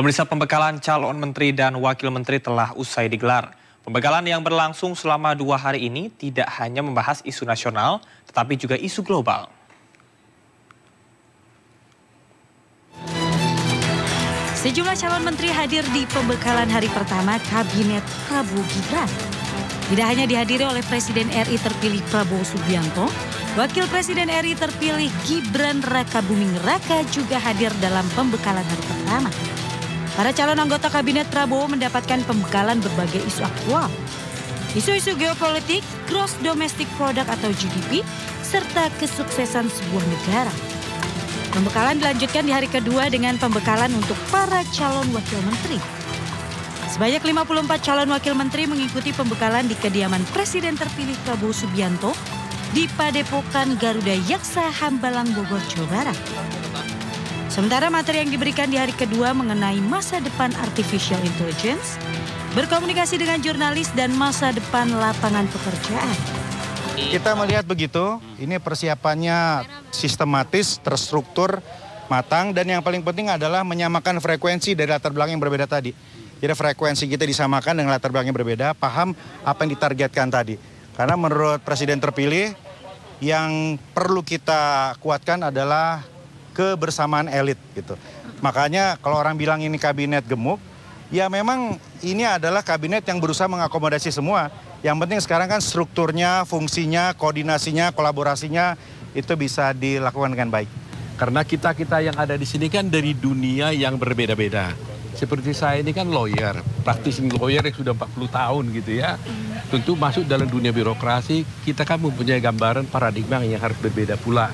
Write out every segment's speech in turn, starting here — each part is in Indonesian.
Pemirsa, pembekalan calon menteri dan wakil menteri telah usai digelar. Pembekalan yang berlangsung selama 2 hari ini tidak hanya membahas isu nasional, tetapi juga isu global. Sejumlah calon menteri hadir di pembekalan hari pertama Kabinet Prabowo Gibran. Tidak hanya dihadiri oleh Presiden RI terpilih Prabowo Subianto, Wakil Presiden RI terpilih Gibran Rakabuming Raka juga hadir dalam pembekalan hari pertama. Para calon anggota Kabinet Prabowo mendapatkan pembekalan berbagai isu aktual. Isu-isu geopolitik, gross domestic product atau GDP, serta kesuksesan sebuah negara. Pembekalan dilanjutkan di hari kedua dengan pembekalan untuk para calon wakil menteri. Sebanyak 54 calon wakil menteri mengikuti pembekalan di kediaman Presiden terpilih Prabowo Subianto di Padepokan Garuda Yaksa Hambalang Bogor, Jawa Barat. Sementara materi yang diberikan di hari kedua mengenai masa depan artificial intelligence, berkomunikasi dengan jurnalis dan masa depan lapangan pekerjaan. Kita melihat begitu, ini persiapannya sistematis, terstruktur, matang, dan yang paling penting adalah menyamakan frekuensi dari latar belakang yang berbeda tadi. Jadi frekuensi kita disamakan dengan latar belakang yang berbeda, paham apa yang ditargetkan tadi. Karena menurut Presiden terpilih, yang perlu kita kuatkan adalah kebersamaan elit gitu. Makanya kalau orang bilang ini kabinet gemuk, ya memang ini adalah kabinet yang berusaha mengakomodasi semua. Yang penting sekarang kan strukturnya, fungsinya, koordinasinya, kolaborasinya itu bisa dilakukan dengan baik. Karena kita-kita yang ada di sini kan dari dunia yang berbeda-beda. Seperti saya ini kan lawyer, practicing lawyer yang sudah 40 tahun gitu ya. Tentu masuk dalam dunia birokrasi, kita kan mempunyai gambaran paradigma yang harus berbeda pula.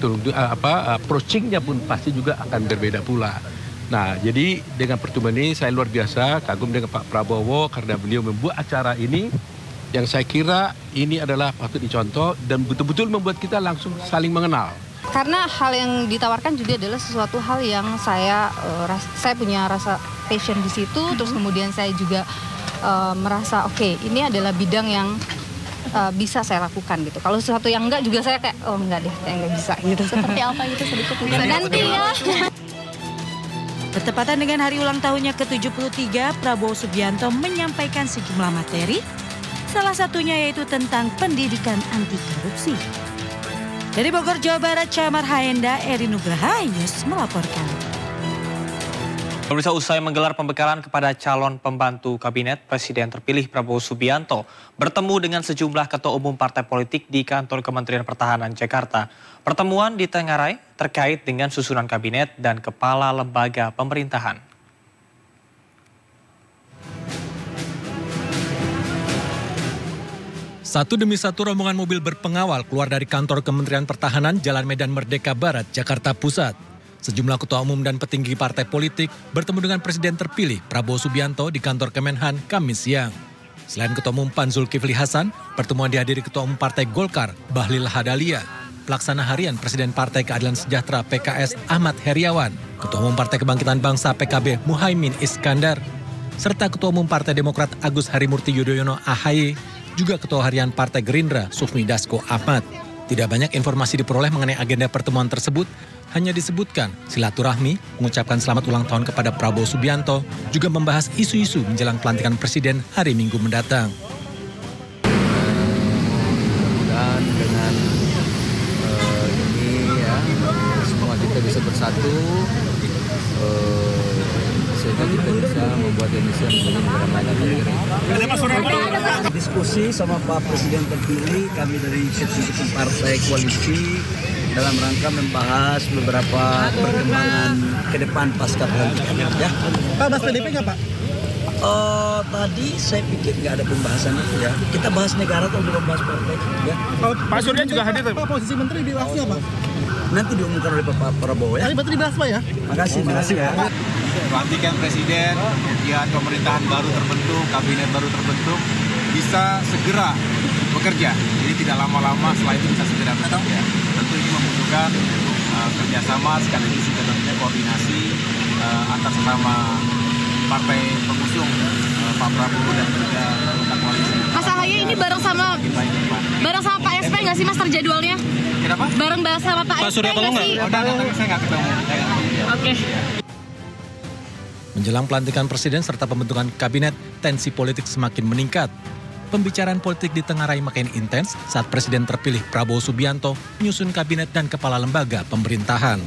Tentu approaching-nya pun pasti juga akan berbeda pula. Nah, jadi dengan pertemuan ini saya luar biasa kagum dengan Pak Prabowo karena beliau membuat acara ini yang saya kira ini adalah patut dicontoh dan betul-betul membuat kita langsung saling mengenal. Karena hal yang ditawarkan juga adalah sesuatu hal yang saya punya rasa passion di situ, terus kemudian saya juga merasa oke, ini adalah bidang yang bisa saya lakukan gitu. Kalau sesuatu yang enggak juga saya kayak oh enggak deh, kayak enggak bisa gitu. Seperti apa gitu sedikit Nanti ya. Bertepatan dengan hari ulang tahunnya ke-73, Prabowo Subianto menyampaikan sejumlah materi, salah satunya yaitu tentang pendidikan anti korupsi. Dari Bogor, Jawa Barat, Camar Haenda, Eri Nugraha News melaporkan. Pemirsa, usai menggelar pembekalan kepada calon pembantu kabinet, Presiden terpilih Prabowo Subianto bertemu dengan sejumlah ketua umum partai politik di kantor Kementerian Pertahanan Jakarta. Pertemuan ditengarai terkait dengan susunan kabinet dan kepala lembaga pemerintahan. Satu demi satu rombongan mobil berpengawal keluar dari kantor Kementerian Pertahanan Jalan Medan Merdeka Barat, Jakarta Pusat. Sejumlah ketua umum dan petinggi partai politik bertemu dengan Presiden terpilih Prabowo Subianto di kantor Kemenhan Kamis siang. Selain Ketua Umum PAN Zulkifli Hasan, pertemuan dihadiri Ketua Umum Partai Golkar Bahlil Hadalia, Pelaksana Harian Presiden Partai Keadilan Sejahtera PKS Ahmad Heriawan, Ketua Umum Partai Kebangkitan Bangsa PKB Muhaimin Iskandar, serta Ketua Umum Partai Demokrat Agus Harimurti Yudhoyono AHY, juga Ketua Harian Partai Gerindra Sufmi Dasko Ahmad. Tidak banyak informasi diperoleh mengenai agenda pertemuan tersebut, hanya disebutkan silaturahmi, mengucapkan selamat ulang tahun kepada Prabowo Subianto, juga membahas isu-isu menjelang pelantikan Presiden hari Minggu mendatang. Dan dengan ini ya, semua kita bisa bersatu, sehingga kita bisa membuat Indonesia menjadi negara maju. Diskusi sama Pak Presiden terpilih, kami dari institusi partai koalisi dalam rangka membahas beberapa perkembangan ke depan pasca pelantikan. Ya. Pak, bahas PDP nggak Pak? Tadi saya pikir nggak ada pembahasan itu ya. Kita bahas negara atau belum bahas partai. Ya. Pak Surya juga hadir. Pak, posisi menteri dibahasnya Pak? Nanti diumumkan oleh Pak Prabowo ya. Tadi berarti dibahas Pak ya? Makasih ya. Pelantikan Presiden, kemudian pemerintahan baru terbentuk, kabinet baru terbentuk, bisa segera bekerja. Jadi tidak lama-lama, setelah itu bisa segera bekerja. Tentu ini membutuhkan kerjasama sekaligus juga tentunya koordinasi antar sesama partai pengusung Pak Prabowo dan juga anggota koalisi. Mas Ahaye ini bareng sama Pak SP nggak sih Mas terjadwalnya? Kenapa? Bareng sama Pak SP nggak sih? Saya nggak ketemu. Oke. Menjelang pelantikan presiden serta pembentukan kabinet, tensi politik semakin meningkat. Pembicaraan politik di Tenggarai makin intens saat Presiden terpilih Prabowo Subianto menyusun kabinet dan kepala lembaga pemerintahan.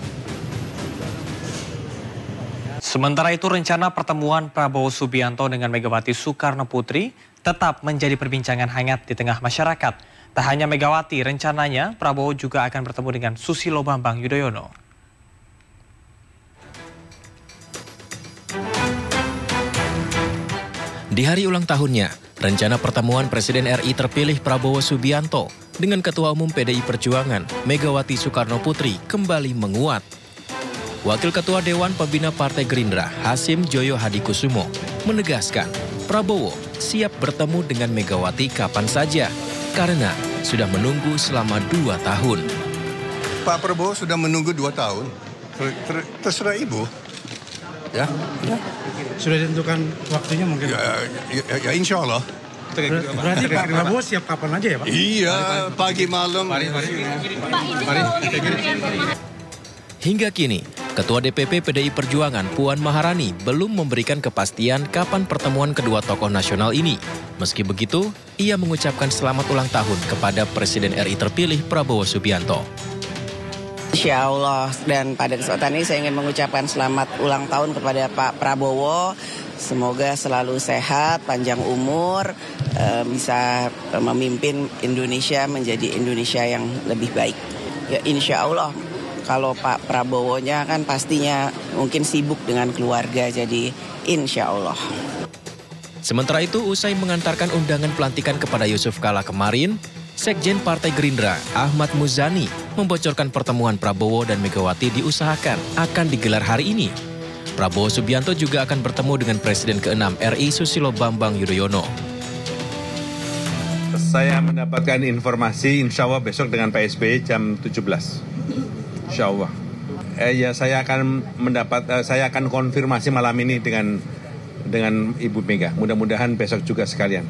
Sementara itu, rencana pertemuan Prabowo Subianto dengan Megawati Soekarno Putri tetap menjadi perbincangan hangat di tengah masyarakat. Tak hanya Megawati, rencananya Prabowo juga akan bertemu dengan Susilo Bambang Yudhoyono. Di hari ulang tahunnya, rencana pertemuan Presiden RI terpilih Prabowo Subianto dengan Ketua Umum PDI Perjuangan Megawati Soekarno Putri kembali menguat. Wakil Ketua Dewan Pembina Partai Gerindra Hasim Joyo Hadikusumo menegaskan Prabowo siap bertemu dengan Megawati kapan saja karena sudah menunggu selama 2 tahun. Pak Prabowo sudah menunggu 2 tahun, terserah Ibu. Ya. Sudah ditentukan waktunya mungkin? Ya insya Allah. Berarti Pak Prabowo siap kapan aja ya Pak? Iya, pagi malam. Hingga kini, Ketua DPP PDI Perjuangan Puan Maharani belum memberikan kepastian kapan pertemuan kedua tokoh nasional ini. Meski begitu, ia mengucapkan selamat ulang tahun kepada Presiden RI terpilih Prabowo Subianto. Insya Allah, dan pada kesempatan ini saya ingin mengucapkan selamat ulang tahun kepada Pak Prabowo. Semoga selalu sehat, panjang umur, bisa memimpin Indonesia menjadi Indonesia yang lebih baik. Ya insya Allah, kalau Pak Prabowo-nya kan pastinya mungkin sibuk dengan keluarga, jadi insya Allah. Sementara itu, usai mengantarkan undangan pelantikan kepada Yusuf Kala kemarin, Sekjen Partai Gerindra Ahmad Muzani membocorkan pertemuan Prabowo dan Megawati diusahakan akan digelar hari ini. Prabowo Subianto juga akan bertemu dengan Presiden ke-6 RI Susilo Bambang Yudhoyono. Saya mendapatkan informasi insya Allah besok dengan Pak SBY jam 17. Insya Allah. Saya akan konfirmasi malam ini dengan Ibu Mega. Mudah-mudahan besok juga sekalian.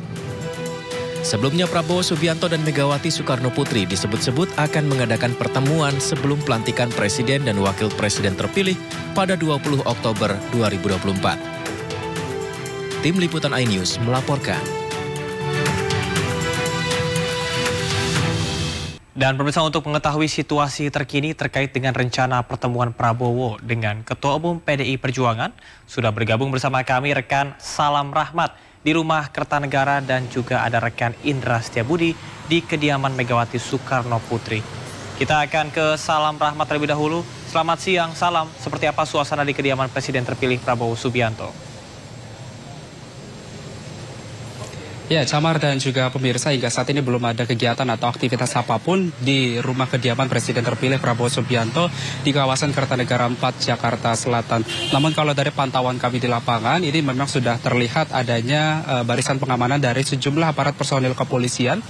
Sebelumnya Prabowo Subianto dan Megawati Soekarno Putri disebut-sebut akan mengadakan pertemuan sebelum pelantikan Presiden dan Wakil Presiden terpilih pada 20 Oktober 2024. Tim Liputan iNews melaporkan. Dan pemirsa, untuk mengetahui situasi terkini terkait dengan rencana pertemuan Prabowo dengan Ketua Umum PDI Perjuangan, sudah bergabung bersama kami rekan Salam Rahmat di Rumah Kertanegara dan juga ada rekan Indra Setiabudi di kediaman Megawati Soekarno Putri. Kita akan ke Salam Rahmat terlebih dahulu. Selamat siang, Salam. Seperti apa suasana di kediaman Presiden terpilih Prabowo Subianto? Ya, Camar dan juga pemirsa, hingga saat ini belum ada kegiatan atau aktivitas apapun di rumah kediaman Presiden terpilih Prabowo Subianto di kawasan Kertanegara 4, Jakarta Selatan. Namun kalau dari pantauan kami di lapangan, ini memang sudah terlihat adanya barisan pengamanan dari sejumlah aparat personil kepolisian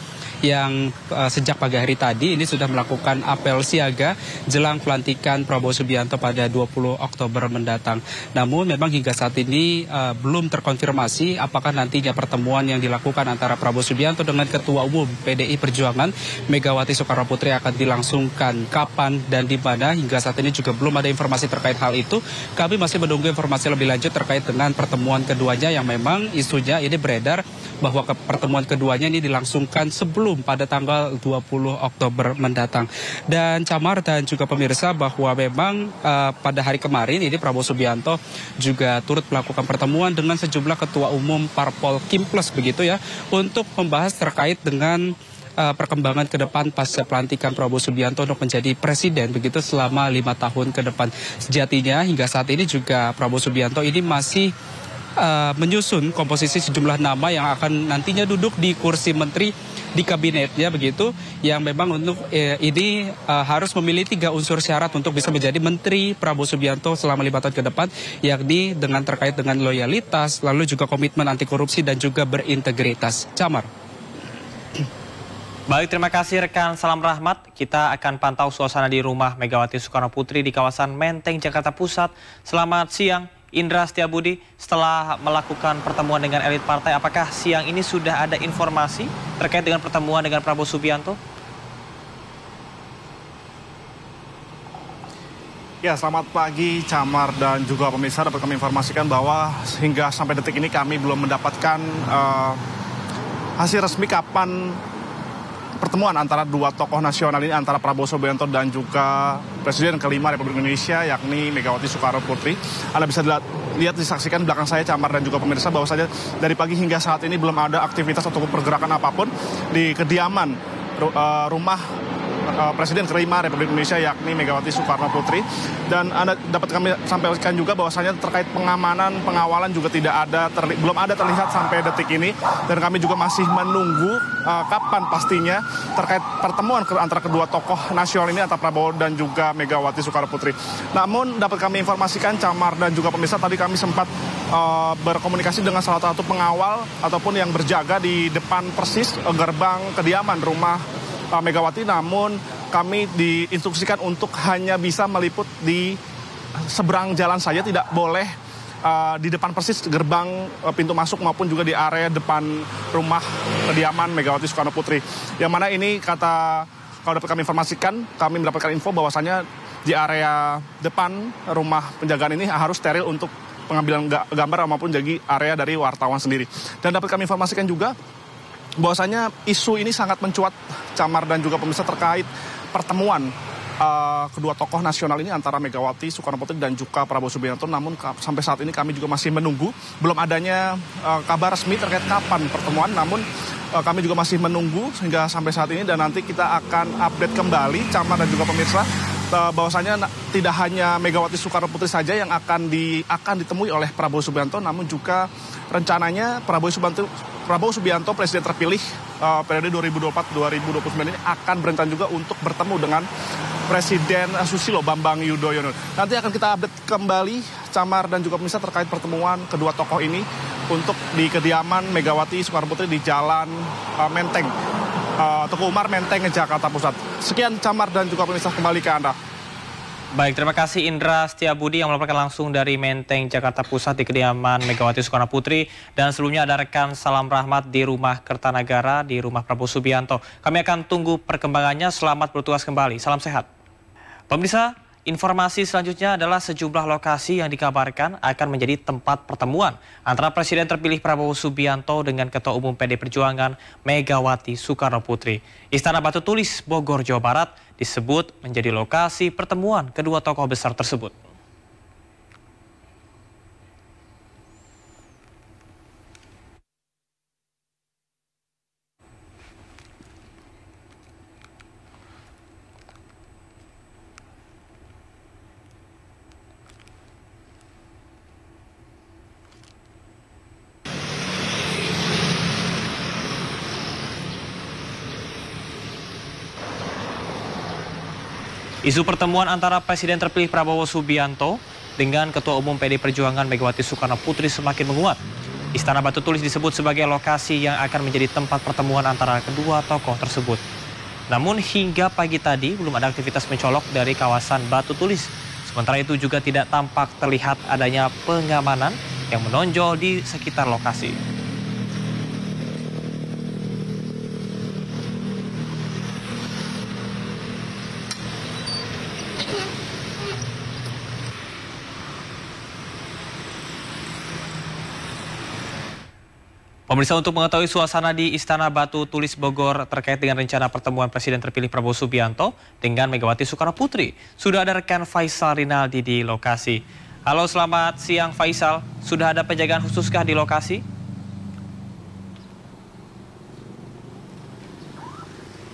yang sejak pagi hari tadi ini sudah melakukan apel siaga jelang pelantikan Prabowo Subianto pada 20 Oktober mendatang. Namun memang hingga saat ini belum terkonfirmasi apakah nantinya pertemuan yang dilakukan antara Prabowo Subianto dengan Ketua Umum PDI Perjuangan Megawati Soekarno Putri akan dilangsungkan kapan dan di mana. Hingga saat ini juga belum ada informasi terkait hal itu. Kami masih menunggu informasi lebih lanjut terkait dengan pertemuan keduanya yang memang isunya ini beredar bahwa pertemuan keduanya ini dilangsungkan sebelum pada tanggal 20 Oktober mendatang. Dan Camar dan juga pemirsa, bahwa memang pada hari kemarin ini Prabowo Subianto juga turut melakukan pertemuan dengan sejumlah ketua umum Parpol Kimples begitu ya, untuk membahas terkait dengan perkembangan ke depan pasca pelantikan Prabowo Subianto untuk menjadi presiden begitu selama 5 tahun ke depan. Sejatinya hingga saat ini juga Prabowo Subianto ini masih menyusun komposisi sejumlah nama yang akan nantinya duduk di kursi menteri di kabinetnya begitu, yang memang untuk ini harus memilih 3 unsur syarat untuk bisa menjadi menteri Prabowo Subianto selama 5 tahun ke depan, yakni dengan terkait dengan loyalitas, lalu juga komitmen anti korupsi dan juga berintegritas. Camar. Baik, terima kasih rekan Salam Rahmat. Kita akan pantau suasana di rumah Megawati Soekarno Putri di kawasan Menteng, Jakarta Pusat. Selamat siang, Indra Setiabudi. Setelah melakukan pertemuan dengan elit partai, apakah siang ini sudah ada informasi terkait dengan pertemuan dengan Prabowo Subianto? Ya, selamat pagi Camar dan juga pemirsa. Dapat kami informasikan bahwa hingga sampai detik ini kami belum mendapatkan hasil resmi kapan pertemuan antara dua tokoh nasional ini, antara Prabowo Subianto dan juga Presiden kelima Republik Indonesia, yakni Megawati Soekarno Putri. Anda bisa lihat, disaksikan belakang saya Camar dan juga pemirsa, bahwasanya dari pagi hingga saat ini belum ada aktivitas ataupun pergerakan apapun di kediaman rumah Presiden kelima Republik Indonesia, yakni Megawati Soekarno Putri. Dan Anda dapat kami sampaikan juga bahwasanya terkait pengamanan, pengawalan juga belum ada terlihat sampai detik ini. Dan kami juga masih menunggu kapan pastinya terkait pertemuan antara kedua tokoh nasional ini, antara Prabowo dan juga Megawati Soekarno Putri. Namun dapat kami informasikan Camar dan juga pemirsa, tadi kami sempat berkomunikasi dengan salah satu pengawal ataupun yang berjaga di depan persis gerbang kediaman rumah Megawati, namun kami diinstruksikan untuk hanya bisa meliput di seberang jalan saja, tidak boleh di depan persis gerbang pintu masuk maupun juga di area depan rumah kediaman Megawati Soekarno Putri. Yang mana ini kalau dapat kami informasikan, kami mendapatkan info bahwasannya di area depan rumah penjagaan ini harus steril untuk pengambilan gambar maupun jadi area dari wartawan sendiri. Dan dapat kami informasikan juga bahwasanya isu ini sangat mencuat Camar dan juga pemirsa terkait pertemuan kedua tokoh nasional ini antara Megawati Soekarno Putri dan juga Prabowo Subianto. Namun sampai saat ini kami juga masih menunggu, belum adanya kabar resmi terkait kapan pertemuan. Namun kami juga masih menunggu hingga sampai saat ini, dan nanti kita akan update kembali Camar dan juga pemirsa bahwasanya tidak hanya Megawati Soekarno Putri saja yang akan ditemui oleh Prabowo Subianto, namun juga rencananya Prabowo Subianto Presiden terpilih periode 2024-2029 ini akan berencana juga untuk bertemu dengan Presiden Susilo Bambang Yudhoyono. Nanti akan kita update kembali Camar dan juga pemirsa terkait pertemuan kedua tokoh ini untuk di kediaman Megawati Soekarno Putri di Jalan Menteng, Teguh Umar Menteng, Jakarta Pusat. Sekian Camar dan juga pemirsa, kembali ke Anda. Baik, terima kasih Indra Setiabudi yang melaporkan langsung dari Menteng, Jakarta Pusat di kediaman Megawati Soekarno Putri. Dan sebelumnya ada rekan Salam Rahmat di rumah Kertanagara, di rumah Prabowo Subianto. Kami akan tunggu perkembangannya. Selamat bertugas kembali. Salam sehat. Pemirsa, informasi selanjutnya adalah sejumlah lokasi yang dikabarkan akan menjadi tempat pertemuan antara Presiden terpilih Prabowo Subianto dengan Ketua Umum PD Perjuangan Megawati Soekarno Putri. Istana Batu Tulis, Bogor, Jawa Barat disebut menjadi lokasi pertemuan kedua tokoh besar tersebut. Isu pertemuan antara Presiden terpilih Prabowo Subianto dengan Ketua Umum PD Perjuangan Megawati Soekarno Putri semakin menguat. Istana Batu Tulis disebut sebagai lokasi yang akan menjadi tempat pertemuan antara kedua tokoh tersebut. Namun hingga pagi tadi belum ada aktivitas mencolok dari kawasan Batu Tulis. Sementara itu juga tidak tampak terlihat adanya pengamanan yang menonjol di sekitar lokasi. Pemirsa, untuk mengetahui suasana di Istana Batu Tulis Bogor terkait dengan rencana pertemuan Presiden terpilih Prabowo Subianto dengan Megawati Soekarno Putri, sudah ada rekan Faisal Rinaldi di lokasi. Halo, selamat siang Faisal. Sudah ada penjagaan khususkah di lokasi?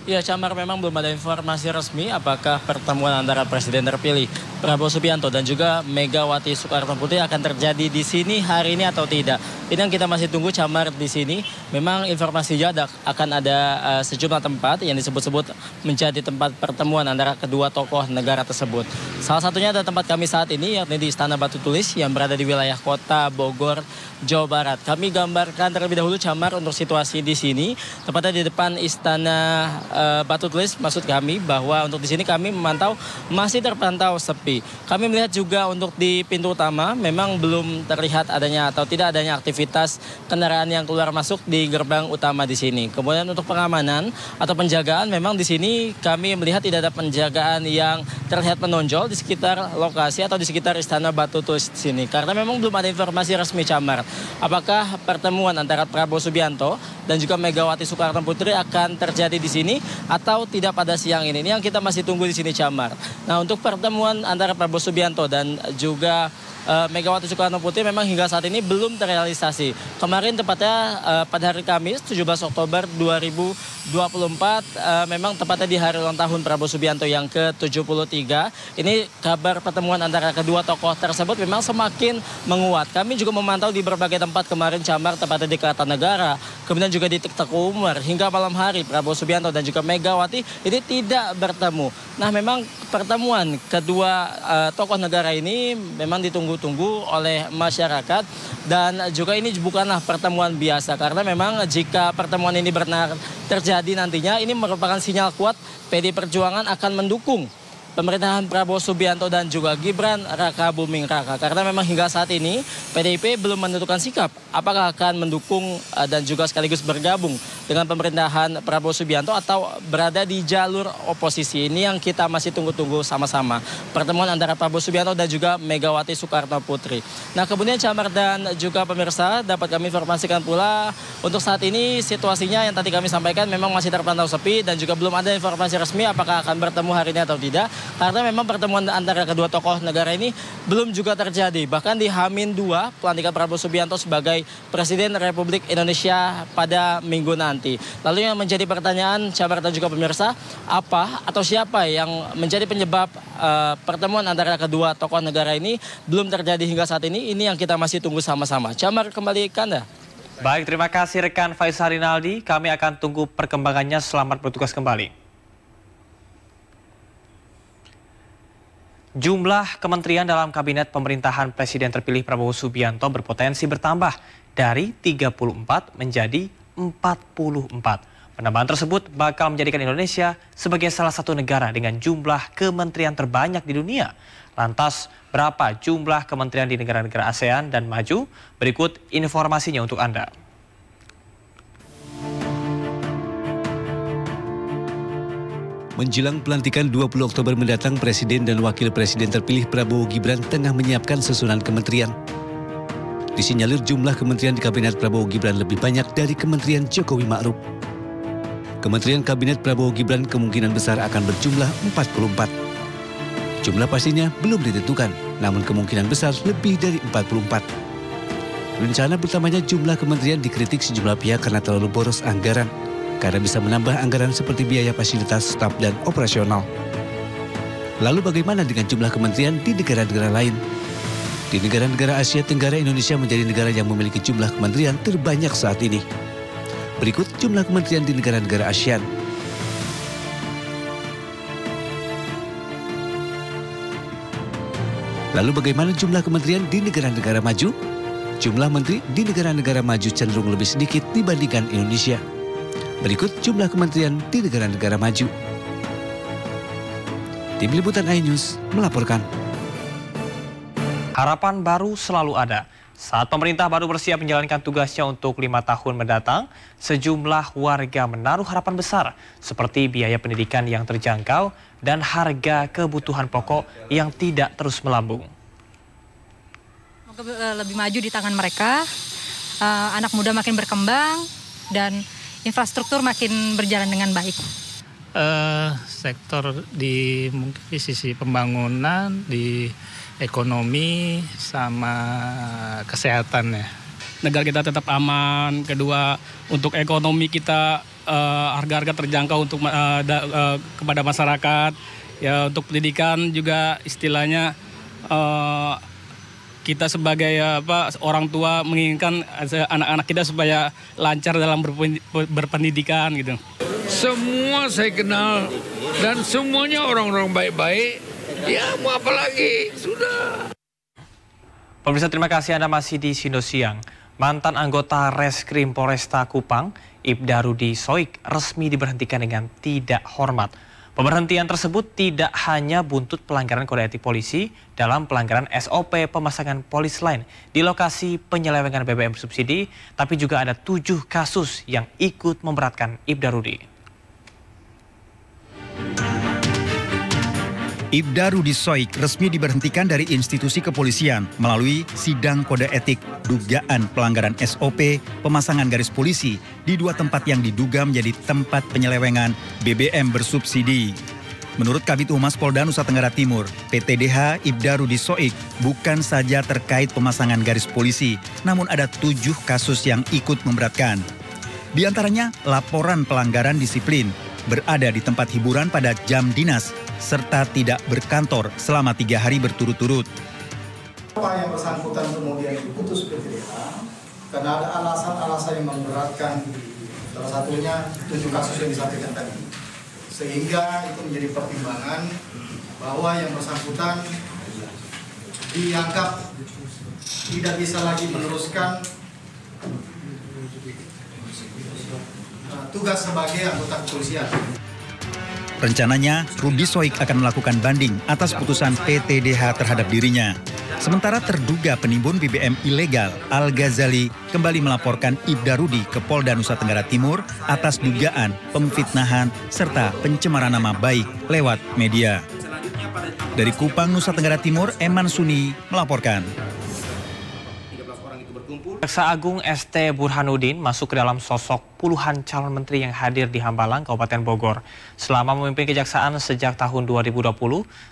Ya, Camar, memang belum ada informasi resmi apakah pertemuan antara Presiden terpilih Prabowo Subianto dan juga Megawati Soekarno Putri akan terjadi di sini hari ini atau tidak. Ini yang kita masih tunggu, Camar, di sini. Memang informasinya akan ada sejumlah tempat yang disebut-sebut menjadi tempat pertemuan antara kedua tokoh negara tersebut. Salah satunya ada tempat kami saat ini, yakni di Istana Batu Tulis yang berada di wilayah kota Bogor, Jawa Barat. Kami gambarkan terlebih dahulu, Camar, untuk situasi di sini, tepatnya di depan Istana Batu Tulis. Maksud kami bahwa untuk di sini kami memantau masih terpantau sepi. Kami melihat juga untuk di pintu utama memang belum terlihat adanya atau tidak adanya aktivitas kendaraan yang keluar masuk di gerbang utama di sini. Kemudian untuk pengamanan atau penjagaan, memang di sini kami melihat tidak ada penjagaan yang terlihat menonjol di sekitar lokasi atau di sekitar Istana Batu Tulis sini. Karena memang belum ada informasi resmi, Camar. Apakah pertemuan antara Prabowo Subianto dan juga Megawati Soekarno Putri akan terjadi di sini atau tidak pada siang ini? Ini yang kita masih tunggu di sini, Camar. Nah, untuk pertemuan antara Prabowo Subianto dan juga Megawati Soekarno Putri memang hingga saat ini belum terrealisasi. Kemarin tepatnya pada hari Kamis 17 Oktober 2024 memang tepatnya di hari ulang tahun Prabowo Subianto yang ke-73. Ini kabar pertemuan antara kedua tokoh tersebut memang semakin menguat. Kami juga memantau di berbagai tempat kemarin, Camar, tepatnya di Kertanegara, kemudian juga di Teku Umar. Hingga malam hari Prabowo Subianto dan juga Megawati ini tidak bertemu. Nah, memang pertemuan kedua tokoh negara ini memang ditunggu-tunggu oleh masyarakat dan juga ini bukanlah pertemuan biasa karena memang jika pertemuan ini benar terjadi nantinya ini merupakan sinyal kuat PDI Perjuangan akan mendukung pemerintahan Prabowo Subianto dan juga Gibran Raka Buming Raka. Karena memang hingga saat ini PDIP belum menentukan sikap apakah akan mendukung dan juga sekaligus bergabung dengan pemerintahan Prabowo Subianto atau berada di jalur oposisi. Ini yang kita masih tunggu-tunggu sama-sama. Pertemuan antara Prabowo Subianto dan juga Megawati Soekarno Putri. Nah, kemudian Camar dan juga pemirsa dapat kami informasikan pula untuk saat ini situasinya yang tadi kami sampaikan memang masih terpantau sepi dan juga belum ada informasi resmi apakah akan bertemu hari ini atau tidak. Karena memang pertemuan antara kedua tokoh negara ini belum juga terjadi. Bahkan di H-2 pelantikan Prabowo Subianto sebagai Presiden Republik Indonesia pada minggu nanti. Lalu yang menjadi pertanyaan Camar dan juga pemirsa, apa atau siapa yang menjadi penyebab pertemuan antara kedua tokoh negara ini belum terjadi hingga saat ini? Ini yang kita masih tunggu sama-sama. Camar, kembali ke Anda. Baik, terima kasih rekan Faisal Rinaldi. Kami akan tunggu perkembangannya. Selamat bertugas kembali. Jumlah kementerian dalam kabinet pemerintahan Presiden terpilih Prabowo Subianto berpotensi bertambah dari 34 menjadi 44. Penambahan tersebut bakal menjadikan Indonesia sebagai salah satu negara dengan jumlah kementerian terbanyak di dunia. Lantas, berapa jumlah kementerian di negara-negara ASEAN dan maju? Berikut informasinya untuk Anda. Menjelang pelantikan 20 Oktober mendatang, Presiden dan Wakil Presiden terpilih Prabowo Gibran tengah menyiapkan susunan kementerian. Disinyalir jumlah kementerian di Kabinet Prabowo Gibran lebih banyak dari Kementerian Jokowi Ma'ruf. Kementerian Kabinet Prabowo Gibran kemungkinan besar akan berjumlah 44. Jumlah pastinya belum ditentukan, namun kemungkinan besar lebih dari 44. Rencana bertambahnya jumlah kementerian dikritik sejumlah pihak karena terlalu boros anggaran. Karena bisa menambah anggaran seperti biaya fasilitas, staf, dan operasional. Lalu bagaimana dengan jumlah kementerian di negara-negara lain? Di negara-negara Asia Tenggara, Indonesia menjadi negara yang memiliki jumlah kementerian terbanyak saat ini. Berikut jumlah kementerian di negara-negara ASEAN. Lalu bagaimana jumlah kementerian di negara-negara maju? Jumlah menteri di negara-negara maju cenderung lebih sedikit dibandingkan Indonesia. Berikut jumlah kementerian di negara-negara maju. Tim Liputan iNews melaporkan. Harapan baru selalu ada. Saat pemerintah baru bersiap menjalankan tugasnya untuk 5 tahun mendatang, sejumlah warga menaruh harapan besar seperti biaya pendidikan yang terjangkau dan harga kebutuhan pokok yang tidak terus melambung. Lebih maju di tangan mereka, anak muda makin berkembang dan infrastruktur makin berjalan dengan baik. Sektor di mungkin di sisi pembangunan, di ekonomi sama kesehatan ya. Negara kita tetap aman. Kedua, untuk ekonomi kita harga-harga terjangkau untuk kepada masyarakat. Ya, untuk pendidikan juga istilahnya kita sebagai orang tua menginginkan anak-anak kita supaya lancar dalam berpendidikan gitu. Semua saya kenal dan semuanya orang-orang baik-baik. Ya mau apa lagi, sudah. Pemirsa, terima kasih Anda masih di Sindo Siang. Mantan anggota Reskrim Polresta Kupang, Ibda Rudi Soik, resmi diberhentikan dengan tidak hormat. Pemberhentian tersebut tidak hanya buntut pelanggaran kode etik polisi dalam pelanggaran SOP pemasangan polis lain di lokasi penyelewengan BBM subsidi, tapi juga ada 7 kasus yang ikut memberatkan Ibda Rudi. Ibda Rudi Soik resmi diberhentikan dari institusi kepolisian melalui sidang kode etik dugaan pelanggaran SOP pemasangan garis polisi di 2 tempat yang diduga menjadi tempat penyelewengan BBM bersubsidi. Menurut Kabid Humas Polda Nusa Tenggara Timur, PTDH Ibda Rudi Soik bukan saja terkait pemasangan garis polisi, namun ada 7 kasus yang ikut memberatkan. Di antaranya laporan pelanggaran disiplin, berada di tempat hiburan pada jam dinas, serta tidak berkantor selama 3 hari berturut-turut. Apa yang bersangkutan kemudian diputus PTDH karena ada alasan-alasan yang memberatkan, salah satunya 7 kasus yang disampaikan tadi, sehingga itu menjadi pertimbangan bahwa yang bersangkutan dianggap tidak bisa lagi meneruskan tugas sebagai anggota kepolisian. Rencananya, Rudi Soik akan melakukan banding atas putusan PTDH terhadap dirinya. Sementara terduga penimbun BBM ilegal, Al-Ghazali kembali melaporkan Ibda Rudi ke Polda Nusa Tenggara Timur atas dugaan pemfitnahan serta pencemaran nama baik lewat media. Dari Kupang, Nusa Tenggara Timur, Eman Suni melaporkan. Jaksa Agung ST Burhanuddin masuk ke dalam sosok puluhan calon menteri yang hadir di Hambalang, Kabupaten Bogor. Selama memimpin kejaksaan sejak tahun 2020,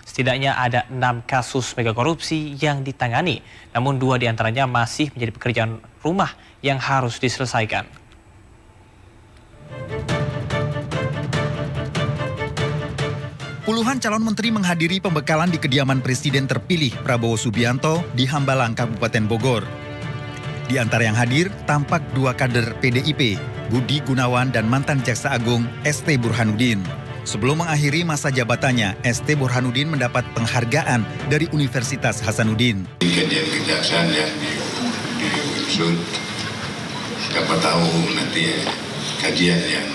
setidaknya ada 6 kasus megakorupsi yang ditangani. Namun 2 diantaranya masih menjadi pekerjaan rumah yang harus diselesaikan. Puluhan calon menteri menghadiri pembekalan di kediaman Presiden terpilih Prabowo Subianto di Hambalang, Kabupaten Bogor. Di antara yang hadir, tampak 2 kader PDIP, Budi Gunawan dan mantan Jaksa Agung ST Burhanuddin. Sebelum mengakhiri masa jabatannya, ST Burhanuddin mendapat penghargaan dari Universitas Hasanuddin. Kajian kejaksaan yang diusut, siapa tahu nanti kajian yang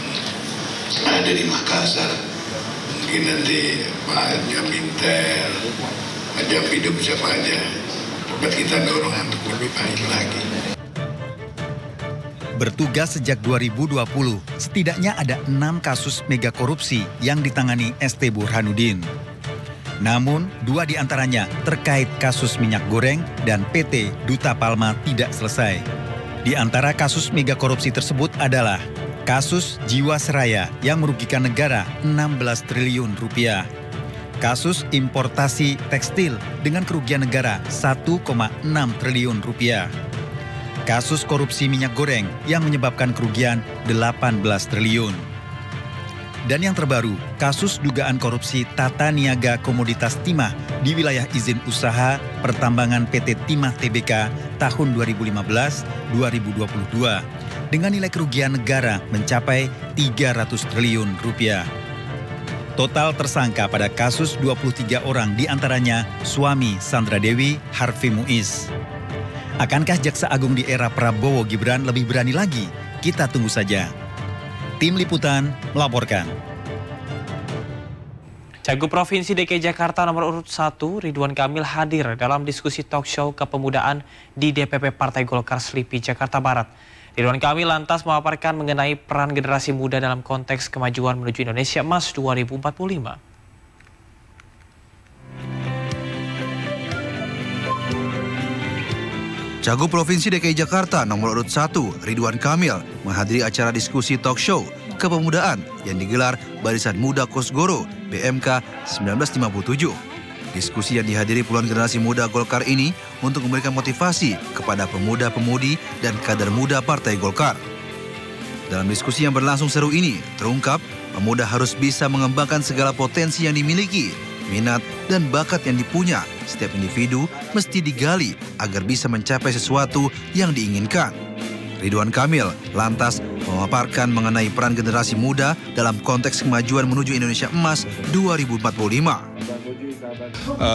ada di Makassar, mungkin nanti Pak Jaminter, Pak Jampidum, siapa aja, dapat kita dorong untuk lebih baik lagi. Bertugas sejak 2020, setidaknya ada 6 kasus mega korupsi yang ditangani ST Burhanuddin. Namun, 2 diantaranya terkait kasus minyak goreng dan PT Duta Palma tidak selesai. Di antara kasus mega korupsi tersebut adalah kasus Jiwasraya yang merugikan negara 16 triliun rupiah. Kasus importasi tekstil dengan kerugian negara 1,6 triliun rupiah. Kasus korupsi minyak goreng yang menyebabkan kerugian 18 triliun. Dan yang terbaru, kasus dugaan korupsi tata niaga komoditas timah di wilayah izin usaha pertambangan PT Timah Tbk tahun 2015-2022 dengan nilai kerugian negara mencapai 300 triliun rupiah. Total tersangka pada kasus 23 orang diantaranya suami Sandra Dewi, Harvey Muiz. Akankah Jaksa Agung di era Prabowo Gibran lebih berani lagi? Kita tunggu saja. Tim Liputan melaporkan. Cagup Provinsi DKI Jakarta nomor urut 1 Ridwan Kamil hadir dalam diskusi talk show kepemudaan di DPP Partai Golkar Slipi, Jakarta Barat. Ridwan Kamil lantas memaparkan mengenai peran generasi muda dalam konteks kemajuan menuju Indonesia Emas 2045. Cagup Provinsi DKI Jakarta nomor urut 1 Ridwan Kamil menghadiri acara diskusi talk show kepemudaan yang digelar Barisan Muda Kosgoro BMK 1957. Diskusi yang dihadiri puluhan generasi muda Golkar ini untuk memberikan motivasi kepada pemuda-pemudi dan kader muda Partai Golkar. Dalam diskusi yang berlangsung seru ini, terungkap pemuda harus bisa mengembangkan segala potensi yang dimiliki, minat dan bakat yang dipunya. Setiap individu mesti digali agar bisa mencapai sesuatu yang diinginkan. Ridwan Kamil lantas memaparkan mengenai peran generasi muda dalam konteks kemajuan menuju Indonesia Emas 2045.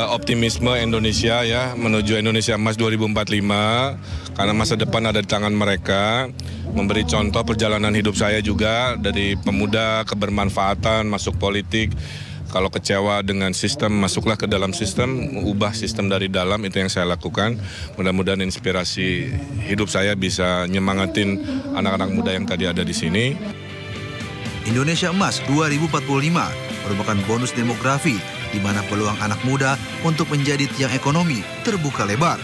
Optimisme Indonesia ya menuju Indonesia Emas 2045 karena masa depan ada di tangan mereka. Memberi contoh perjalanan hidup saya juga dari pemuda kebermanfaatan masuk politik. Kalau kecewa dengan sistem, masuklah ke dalam sistem, ubah sistem dari dalam, itu yang saya lakukan. Mudah-mudahan inspirasi hidup saya bisa nyemangatin anak-anak muda yang tadi ada di sini. Indonesia Emas 2045 merupakan bonus demografi di mana peluang anak muda untuk menjadi tiang ekonomi terbuka lebar.